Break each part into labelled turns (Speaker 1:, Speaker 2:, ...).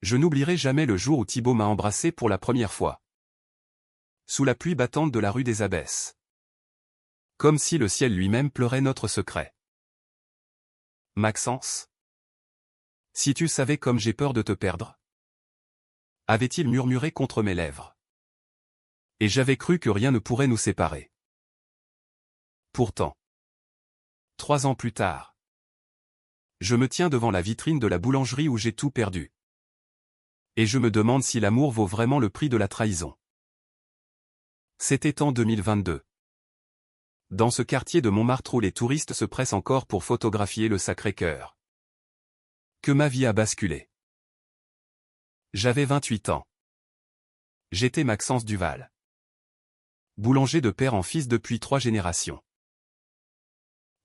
Speaker 1: Je n'oublierai jamais le jour où Thibaut m'a embrassé pour la première fois. Sous la pluie battante de la rue des Abbesses. Comme si le ciel lui-même pleurait notre secret. Maxence. Si tu savais comme j'ai peur de te perdre. Avait-il murmuré contre mes lèvres. Et j'avais cru que rien ne pourrait nous séparer. Pourtant. 3 ans plus tard. Je me tiens devant la vitrine de la boulangerie où j'ai tout perdu. Et je me demande si l'amour vaut vraiment le prix de la trahison. C'était en 2022. Dans ce quartier de Montmartre où les touristes se pressent encore pour photographier le Sacré-Cœur. Que ma vie a basculé. J'avais 28 ans. J'étais Maxence Duval. Boulanger de père en fils depuis 3 générations.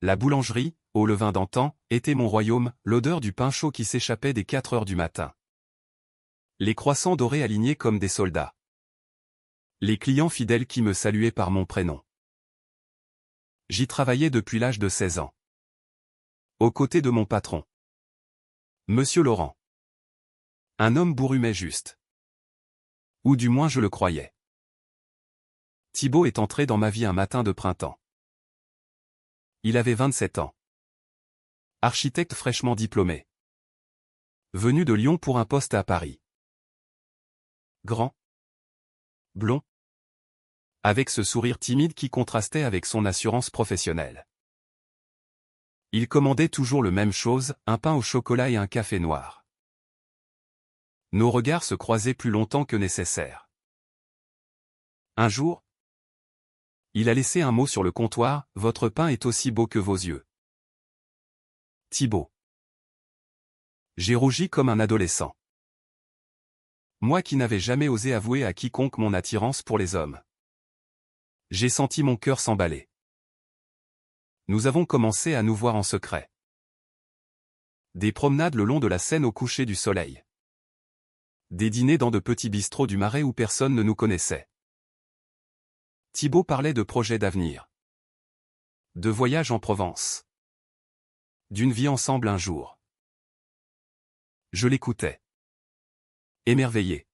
Speaker 1: La boulangerie, au levain d'antan, était mon royaume, l'odeur du pain chaud qui s'échappait dès 4 heures du matin. Les croissants dorés alignés comme des soldats. Les clients fidèles qui me saluaient par mon prénom. J'y travaillais depuis l'âge de 16 ans. Aux côtés de mon patron. Monsieur Laurent. Un homme bourru mais juste. Ou du moins je le croyais. Thibaut est entré dans ma vie un matin de printemps. Il avait 27 ans. Architecte fraîchement diplômé. Venu de Lyon pour un poste à Paris. Grand. Blond. Avec ce sourire timide qui contrastait avec son assurance professionnelle. Il commandait toujours le même chose, un pain au chocolat et un café noir. Nos regards se croisaient plus longtemps que nécessaire. Un jour, il a laissé un mot sur le comptoir, « Votre pain est aussi beau que vos yeux. » Thibaut. J'ai rougi comme un adolescent. Moi qui n'avais jamais osé avouer à quiconque mon attirance pour les hommes. J'ai senti mon cœur s'emballer. Nous avons commencé à nous voir en secret. Des promenades le long de la Seine au coucher du soleil. Des dîners dans de petits bistrots du Marais où personne ne nous connaissait. Thibaut parlait de projets d'avenir. De voyages en Provence. D'une vie ensemble un jour. Je l'écoutais. Émerveillé.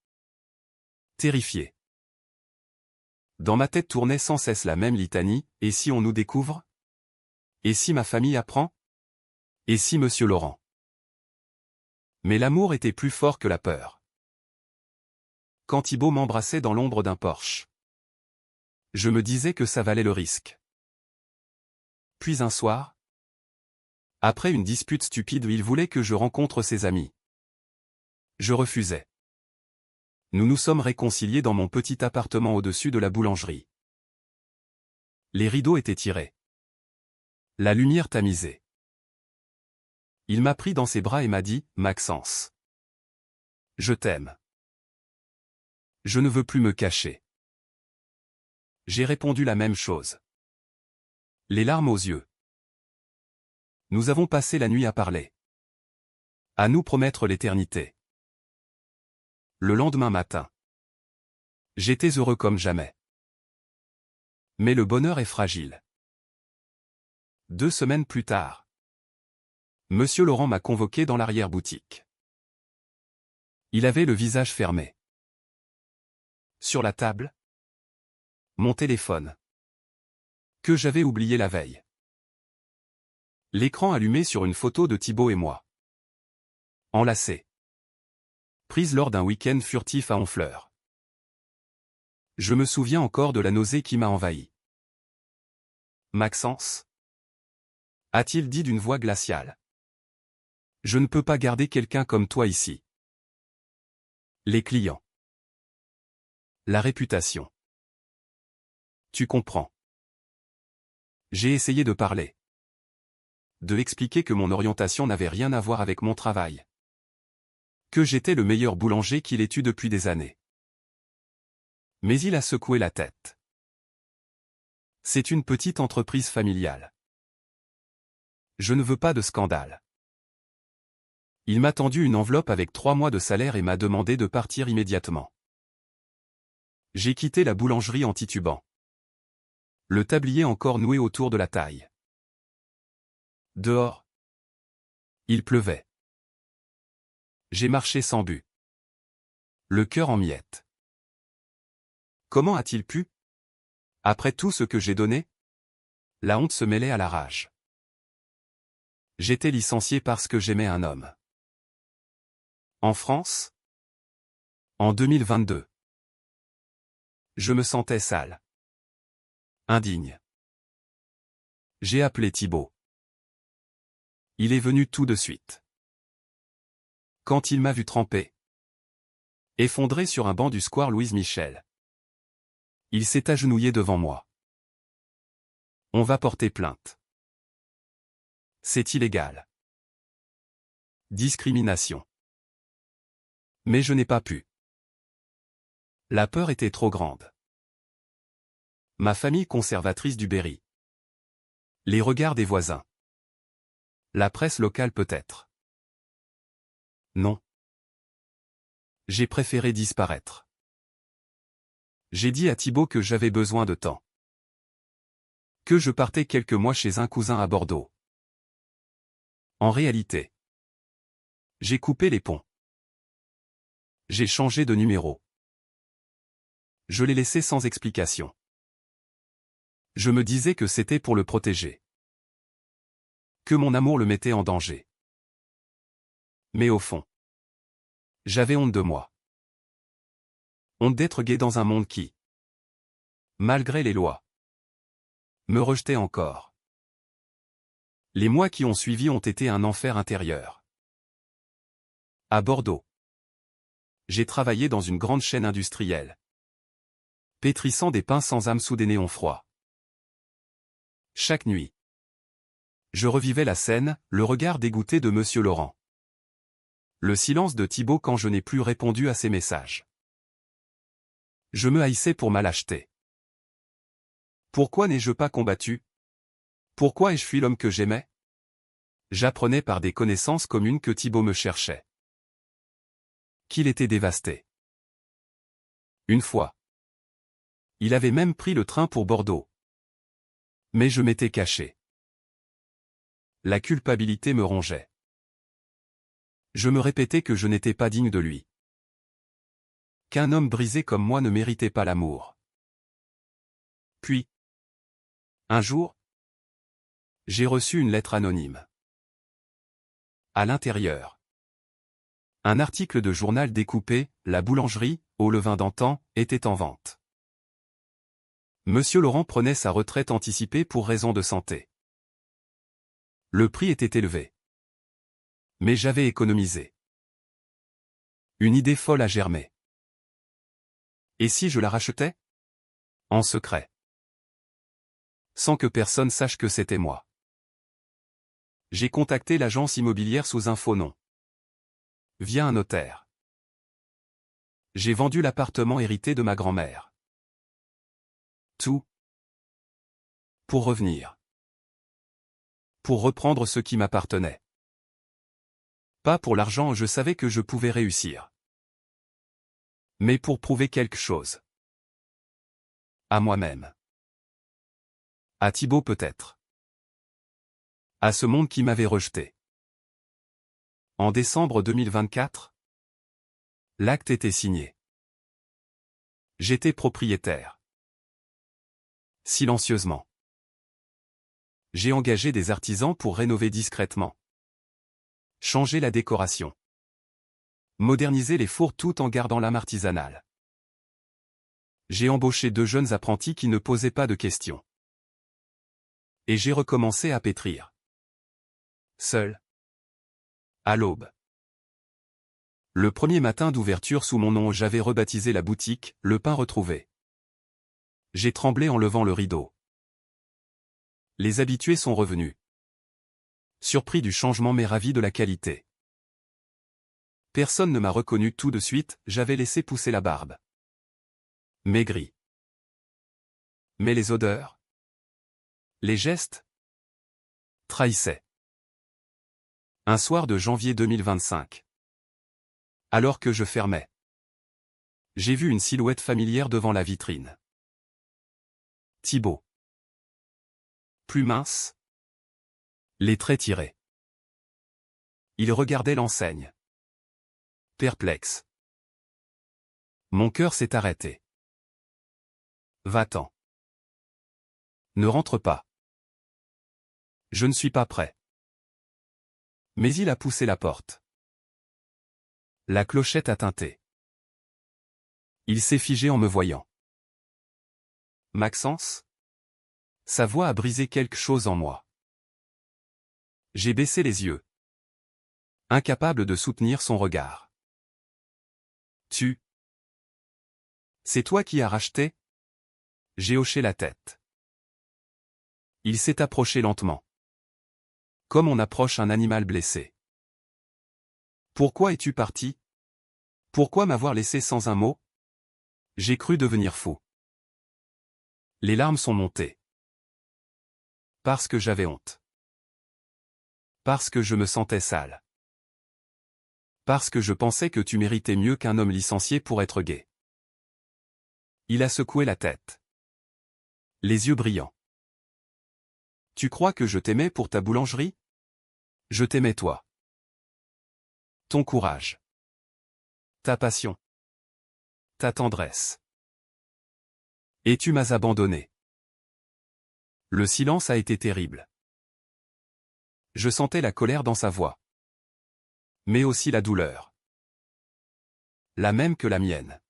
Speaker 1: Terrifié. Dans ma tête tournait sans cesse la même litanie, et si on nous découvre? Et si ma famille apprend? Et si Monsieur Laurent? Mais l'amour était plus fort que la peur. Quand Thibaut m'embrassait dans l'ombre d'un Porsche. Je me disais que ça valait le risque. Puis un soir, après une dispute stupide où il voulait que je rencontre ses amis. Je refusais. Nous nous sommes réconciliés dans mon petit appartement au-dessus de la boulangerie. Les rideaux étaient tirés. La lumière tamisée. Il m'a pris dans ses bras et m'a dit, « Maxence. Je t'aime. Je ne veux plus me cacher. » J'ai répondu la même chose. Les larmes aux yeux. Nous avons passé la nuit à parler. À nous promettre l'éternité. Le lendemain matin. J'étais heureux comme jamais. Mais le bonheur est fragile. 2 semaines plus tard. Monsieur Laurent m'a convoqué dans l'arrière-boutique. Il avait le visage fermé. Sur la table, mon téléphone. Que j'avais oublié la veille. L'écran allumé sur une photo de Thibaut et moi. Enlacés. Prise lors d'un week-end furtif à Honfleur. Je me souviens encore de la nausée qui m'a envahi. Maxence? A-t-il dit d'une voix glaciale. Je ne peux pas garder quelqu'un comme toi ici. Les clients. La réputation. Tu comprends. J'ai essayé de parler. De expliquer que mon orientation n'avait rien à voir avec mon travail. Que j'étais le meilleur boulanger qu'il ait eu depuis des années. Mais il a secoué la tête. C'est une petite entreprise familiale. Je ne veux pas de scandale. Il m'a tendu une enveloppe avec 3 mois de salaire et m'a demandé de partir immédiatement. J'ai quitté la boulangerie en titubant. Le tablier encore noué autour de la taille. Dehors. Il pleuvait. J'ai marché sans but. Le cœur en miettes. Comment a-t-il pu? Après tout ce que j'ai donné? La honte se mêlait à la rage. J'étais licencié parce que j'aimais un homme. En France? En 2022. Je me sentais sale. Indigne. J'ai appelé Thibaut. Il est venu tout de suite. Quand il m'a vu tremper, effondré sur un banc du square Louise Michel, il s'est agenouillé devant moi. On va porter plainte. C'est illégal. Discrimination. Mais je n'ai pas pu. La peur était trop grande. Ma famille conservatrice du Berry. Les regards des voisins. La presse locale peut-être. Non. J'ai préféré disparaître. J'ai dit à Thibaut que j'avais besoin de temps. Que je partais quelques mois chez un cousin à Bordeaux. En réalité, j'ai coupé les ponts. J'ai changé de numéro. Je l'ai laissé sans explication. Je me disais que c'était pour le protéger. Que mon amour le mettait en danger. Mais au fond, j'avais honte de moi. Honte d'être gay dans un monde qui, malgré les lois, me rejetait encore. Les mois qui ont suivi ont été un enfer intérieur. À Bordeaux, j'ai travaillé dans une grande chaîne industrielle, pétrissant des pains sans âme sous des néons froids. Chaque nuit, je revivais la scène, le regard dégoûté de Monsieur Laurent. Le silence de Thibaut quand je n'ai plus répondu à ses messages. Je me haïssais pour ma lâcheté. Pourquoi n'ai-je pas combattu? Pourquoi ai-je fui l'homme que j'aimais? J'apprenais par des connaissances communes que Thibaut me cherchait. Qu'il était dévasté. Une fois. Il avait même pris le train pour Bordeaux. Mais je m'étais caché. La culpabilité me rongeait. Je me répétais que je n'étais pas digne de lui. Qu'un homme brisé comme moi ne méritait pas l'amour. Puis, un jour, j'ai reçu une lettre anonyme. À l'intérieur, un article de journal découpé, la boulangerie, au levain d'antan, était en vente. Monsieur Laurent prenait sa retraite anticipée pour raison de santé. Le prix était élevé. Mais j'avais économisé. Une idée folle a germé. Et si je la rachetais? En secret. Sans que personne sache que c'était moi. J'ai contacté l'agence immobilière sous un faux nom. Via un notaire. J'ai vendu l'appartement hérité de ma grand-mère. Tout. Pour revenir. Pour reprendre ce qui m'appartenait. Pas pour l'argent, je savais que je pouvais réussir. Mais pour prouver quelque chose. À moi-même. À Thibaut peut-être. À ce monde qui m'avait rejeté. En décembre 2024, l'acte était signé. J'étais propriétaire. Silencieusement. J'ai engagé des artisans pour rénover discrètement. Changer la décoration. Moderniser les fours tout en gardant l'âme artisanale. J'ai embauché 2 jeunes apprentis qui ne posaient pas de questions. Et j'ai recommencé à pétrir. Seul. À l'aube. Le premier matin d'ouverture sous mon nom, j'avais rebaptisé la boutique, Le Pain Retrouvé. J'ai tremblé en levant le rideau. Les habitués sont revenus. Surpris du changement mais ravi de la qualité. Personne ne m'a reconnu tout de suite, j'avais laissé pousser la barbe. Maigri. Mais les odeurs, les gestes, trahissaient. Un soir de janvier 2025. Alors que je fermais, j'ai vu une silhouette familière devant la vitrine. Thibaut. Plus mince. Les traits tirés. Il regardait l'enseigne. Perplexe. Mon cœur s'est arrêté. Va-t'en. Ne rentre pas. Je ne suis pas prêt. Mais il a poussé la porte. La clochette a tinté. Il s'est figé en me voyant. Maxence? Sa voix a brisé quelque chose en moi. J'ai baissé les yeux. Incapable de soutenir son regard. C'est toi qui as racheté? J'ai hoché la tête. Il s'est approché lentement. Comme on approche un animal blessé. Pourquoi es-tu parti? Pourquoi m'avoir laissé sans un mot? J'ai cru devenir fou. Les larmes sont montées. Parce que j'avais honte. Parce que je me sentais sale. Parce que je pensais que tu méritais mieux qu'un homme licencié pour être gai. Il a secoué la tête. Les yeux brillants. Tu crois que je t'aimais pour ta boulangerie? Je t'aimais toi. Ton courage. Ta passion. Ta tendresse. Et tu m'as abandonné. Le silence a été terrible. Je sentais la colère dans sa voix. Mais aussi la douleur. La même que la mienne.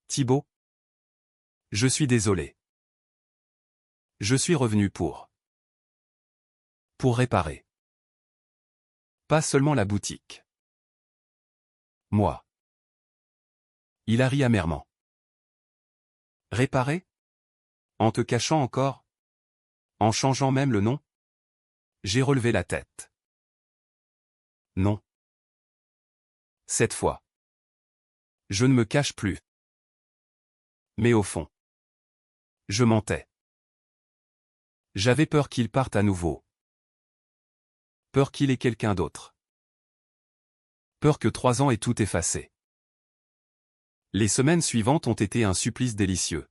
Speaker 1: Thibaut. Je suis désolé. Je suis revenu pour réparer. Pas seulement la boutique. Moi. Il a ri amèrement. Réparer? En te cachant encore? En changeant même le nom? J'ai relevé la tête. Non. Cette fois. Je ne me cache plus. Mais au fond. Je mentais. J'avais peur qu'il parte à nouveau. Peur qu'il ait quelqu'un d'autre. Peur que 3 ans aient tout effacé. Les semaines suivantes ont été un supplice délicieux.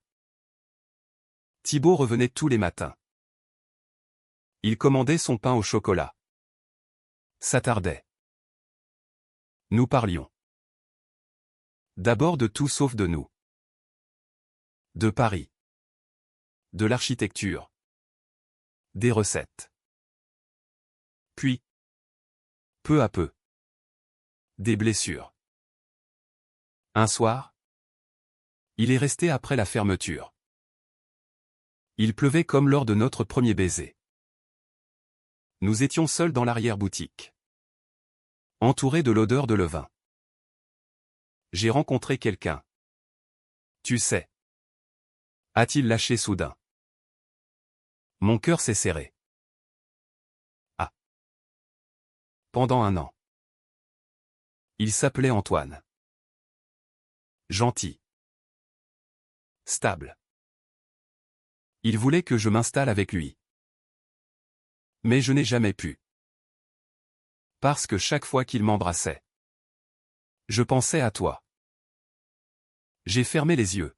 Speaker 1: Thibaut revenait tous les matins. Il commandait son pain au chocolat. Ça tardait. Nous parlions. D'abord de tout sauf de nous. De Paris. De l'architecture. Des recettes. Puis, peu à peu, des blessures. Un soir, il est resté après la fermeture. Il pleuvait comme lors de notre premier baiser. Nous étions seuls dans l'arrière-boutique. Entourés de l'odeur de levain. J'ai rencontré quelqu'un. Tu sais. A-t-il lâché soudain. Mon cœur s'est serré. Ah. Pendant 1 an. Il s'appelait Antoine. Gentil. Stable. Il voulait que je m'installe avec lui. Mais je n'ai jamais pu. Parce que chaque fois qu'il m'embrassait, je pensais à toi. J'ai fermé les yeux.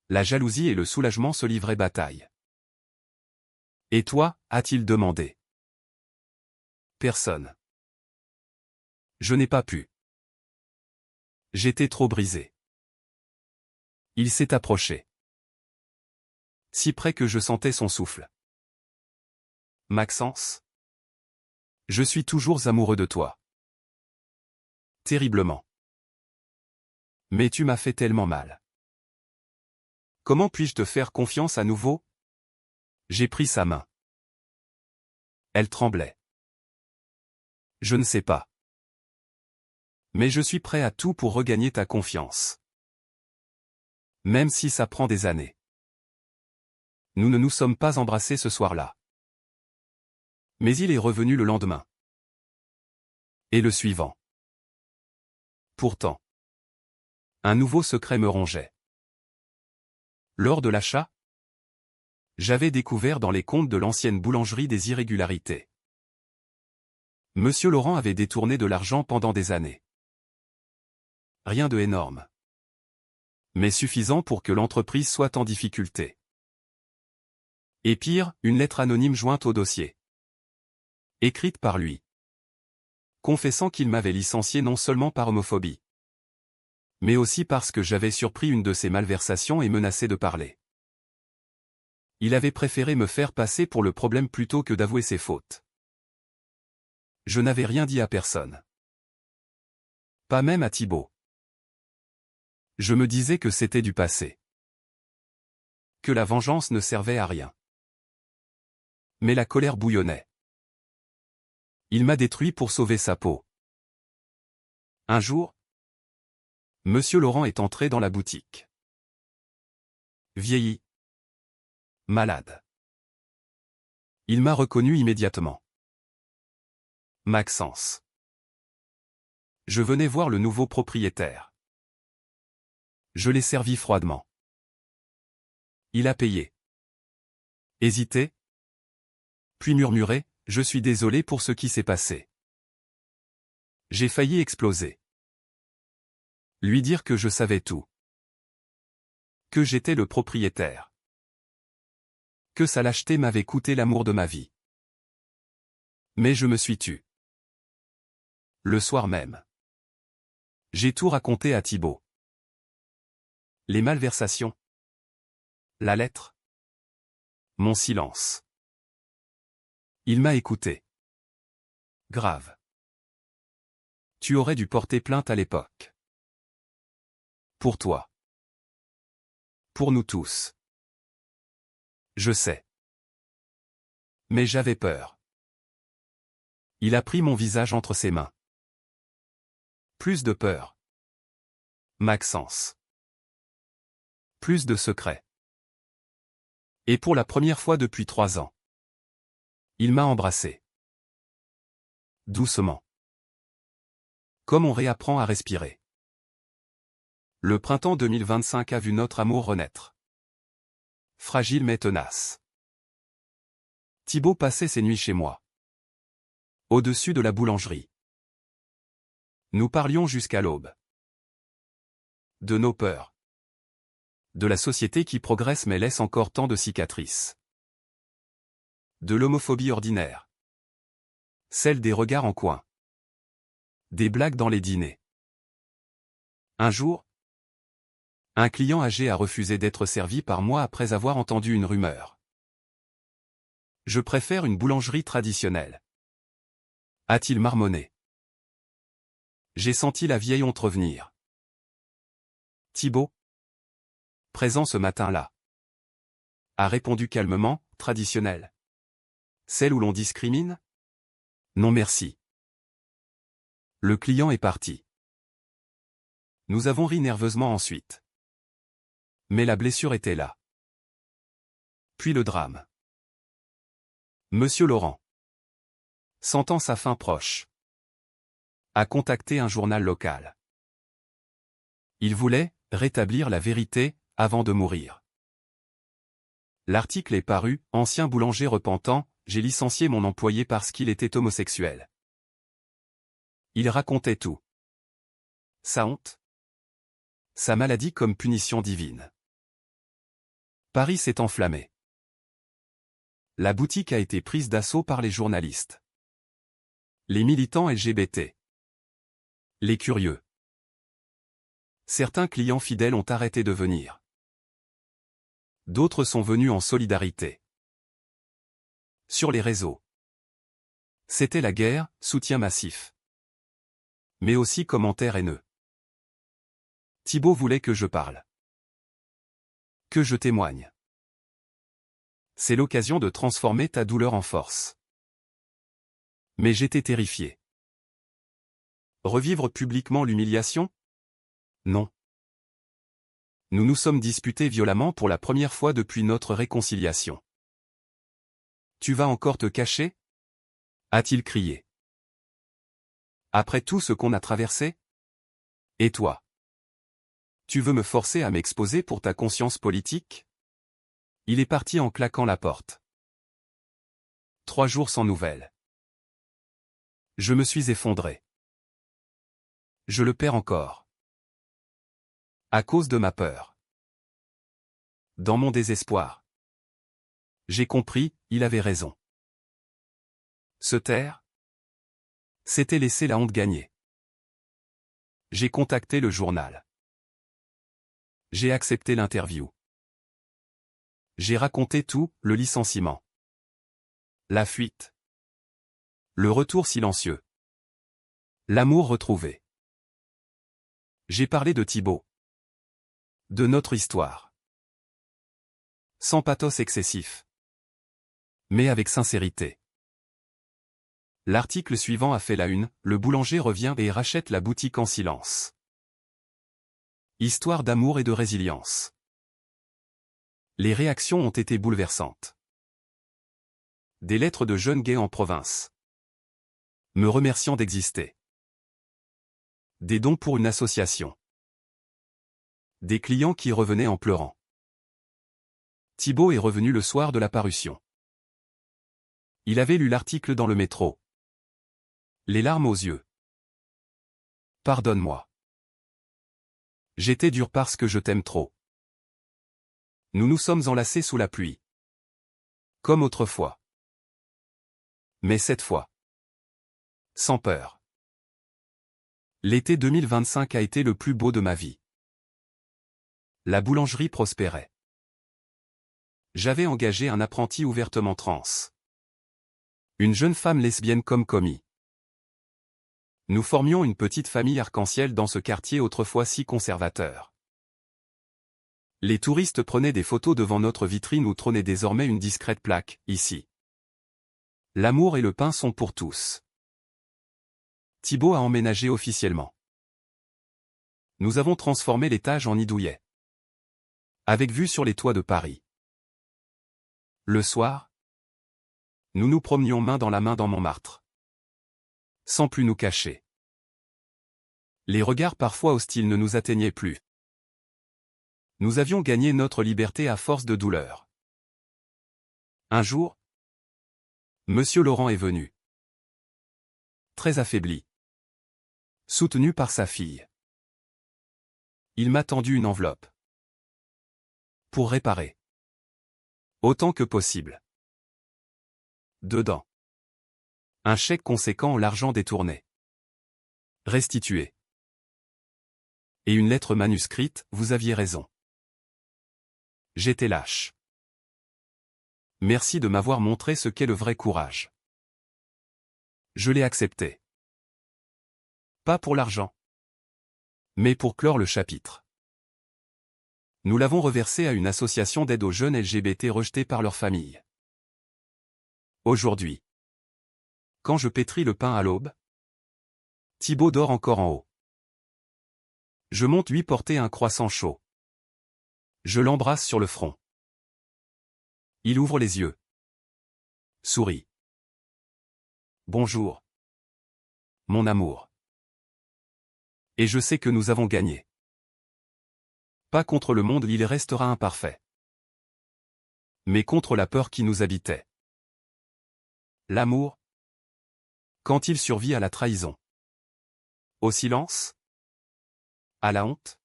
Speaker 1: La jalousie et le soulagement se livraient bataille. Et toi, a-t-il demandé. Personne. Je n'ai pas pu. J'étais trop brisé. Il s'est approché. Si près que je sentais son souffle. Maxence. Je suis toujours amoureux de toi. Terriblement. Mais tu m'as fait tellement mal. Comment puis-je te faire confiance à nouveau? J'ai pris sa main. Elle tremblait. Je ne sais pas. Mais je suis prêt à tout pour regagner ta confiance. Même si ça prend des années. Nous ne nous sommes pas embrassés ce soir-là. Mais il est revenu le lendemain. Et le suivant. Pourtant. Un nouveau secret me rongeait. Lors de l'achat, j'avais découvert dans les comptes de l'ancienne boulangerie des irrégularités. Monsieur Laurent avait détourné de l'argent pendant des années. Rien de énorme. Mais suffisant pour que l'entreprise soit en difficulté. Et pire, une lettre anonyme jointe au dossier. Écrite par lui. Confessant qu'il m'avait licencié non seulement par homophobie. Mais aussi parce que j'avais surpris une de ses malversations et menacé de parler. Il avait préféré me faire passer pour le problème plutôt que d'avouer ses fautes. Je n'avais rien dit à personne. Pas même à Thibaut. Je me disais que c'était du passé. Que la vengeance ne servait à rien. Mais la colère bouillonnait. Il m'a détruit pour sauver sa peau. Un jour, Monsieur Laurent est entré dans la boutique. Vieilli. Malade. Il m'a reconnu immédiatement. Maxence. Je venais voir le nouveau propriétaire. Je l'ai servi froidement. Il a payé. Hésité. Puis murmuré, « Je suis désolé pour ce qui s'est passé. » J'ai failli exploser. Lui dire que je savais tout. Que j'étais le propriétaire. Que sa lâcheté m'avait coûté l'amour de ma vie. Mais je me suis tu. Le soir même. J'ai tout raconté à Thibaut. Les malversations. La lettre. Mon silence. Il m'a écouté. Grave. Tu aurais dû porter plainte à l'époque. Pour toi. Pour nous tous. Je sais. Mais j'avais peur. Il a pris mon visage entre ses mains. Plus de peur. Maxence. Plus de secrets. Et pour la première fois depuis 3 ans. Il m'a embrassé. Doucement. Comme on réapprend à respirer. Le printemps 2025 a vu notre amour renaître. Fragile mais tenace. Thibaut passait ses nuits chez moi. Au-dessus de la boulangerie. Nous parlions jusqu'à l'aube. De nos peurs. De la société qui progresse mais laisse encore tant de cicatrices. De l'homophobie ordinaire. Celle des regards en coin. Des blagues dans les dîners. Un jour, un client âgé a refusé d'être servi par moi après avoir entendu une rumeur. Je préfère une boulangerie traditionnelle. A-t-il marmonné. J'ai senti la vieille honte revenir. Thibaut, présent ce matin-là, a répondu calmement, traditionnelle. Celle où l'on discrimine? Non merci. Le client est parti. Nous avons ri nerveusement ensuite. Mais la blessure était là. Puis le drame. Monsieur Laurent, sentant sa fin proche, a contacté un journal local. Il voulait rétablir la vérité avant de mourir. L'article est paru, ancien boulanger repentant, j'ai licencié mon employé parce qu'il était homosexuel. Il racontait tout. Sa honte. Sa maladie comme punition divine. Paris s'est enflammé. La boutique a été prise d'assaut par les journalistes. Les militants LGBT. Les curieux. Certains clients fidèles ont arrêté de venir. D'autres sont venus en solidarité. Sur les réseaux. C'était la guerre, soutien massif. Mais aussi commentaires haineux. Thibaut voulait que je parle. Que je témoigne. C'est l'occasion de transformer ta douleur en force. Mais j'étais terrifié. Revivre publiquement l'humiliation? Non. Nous nous sommes disputés violemment pour la première fois depuis notre réconciliation. Tu vas encore te cacher? A-t-il crié. Après tout ce qu'on a traversé? Et toi? Tu veux me forcer à m'exposer pour ta conscience politique? Il est parti en claquant la porte. 3 jours sans nouvelles. Je me suis effondré. Je le perds encore. À cause de ma peur. Dans mon désespoir. J'ai compris, il avait raison. Se taire? C'était laisser la honte gagner. J'ai contacté le journal. J'ai accepté l'interview. J'ai raconté tout, le licenciement. La fuite. Le retour silencieux. L'amour retrouvé. J'ai parlé de Thibaut. De notre histoire. Sans pathos excessif. Mais avec sincérité. L'article suivant a fait la une, le boulanger revient et rachète la boutique en silence. Histoire d'amour et de résilience. Les réactions ont été bouleversantes. Des lettres de jeunes gays en province. Me remerciant d'exister. Des dons pour une association. Des clients qui revenaient en pleurant. Thibaut est revenu le soir de la parution. Il avait lu l'article dans le métro. Les larmes aux yeux. Pardonne-moi. J'étais dur parce que je t'aime trop. Nous nous sommes enlacés sous la pluie. Comme autrefois. Mais cette fois. Sans peur. L'été 2025 a été le plus beau de ma vie. La boulangerie prospérait. J'avais engagé un apprenti ouvertement trans. Une jeune femme lesbienne comme commis. Nous formions une petite famille arc-en-ciel dans ce quartier autrefois si conservateur. Les touristes prenaient des photos devant notre vitrine où trônait désormais une discrète plaque, ici. L'amour et le pain sont pour tous. Thibaut a emménagé officiellement. Nous avons transformé l'étage en nid douillet. Avec vue sur les toits de Paris. Le soir, nous nous promenions main dans la main dans Montmartre. Sans plus nous cacher. Les regards parfois hostiles ne nous atteignaient plus. Nous avions gagné notre liberté à force de douleur. Un jour, Monsieur Laurent est venu. Très affaibli. Soutenu par sa fille. Il m'a tendu une enveloppe. Pour réparer. Autant que possible. Dedans. Un chèque conséquent, l'argent détourné. Restitué. Et une lettre manuscrite, vous aviez raison. J'étais lâche. Merci de m'avoir montré ce qu'est le vrai courage. Je l'ai accepté. Pas pour l'argent. Mais pour clore le chapitre. Nous l'avons reversé à une association d'aide aux jeunes LGBT rejetés par leur famille. Aujourd'hui. Quand je pétris le pain à l'aube, Thibaut dort encore en haut. Je monte lui porter un croissant chaud. Je l'embrasse sur le front. Il ouvre les yeux. Sourit. Bonjour. Mon amour. Et je sais que nous avons gagné. Pas contre le monde, il restera imparfait. Mais contre la peur qui nous habitait. L'amour. Quand il survit à la trahison. Au silence. À la honte.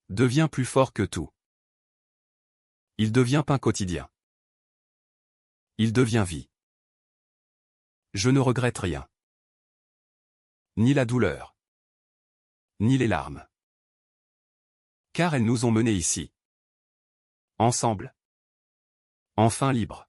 Speaker 1: Devient plus fort que tout. Il devient pain quotidien. Il devient vie. Je ne regrette rien. Ni la douleur. Ni les larmes. Car elles nous ont menés ici. Ensemble. Enfin libres.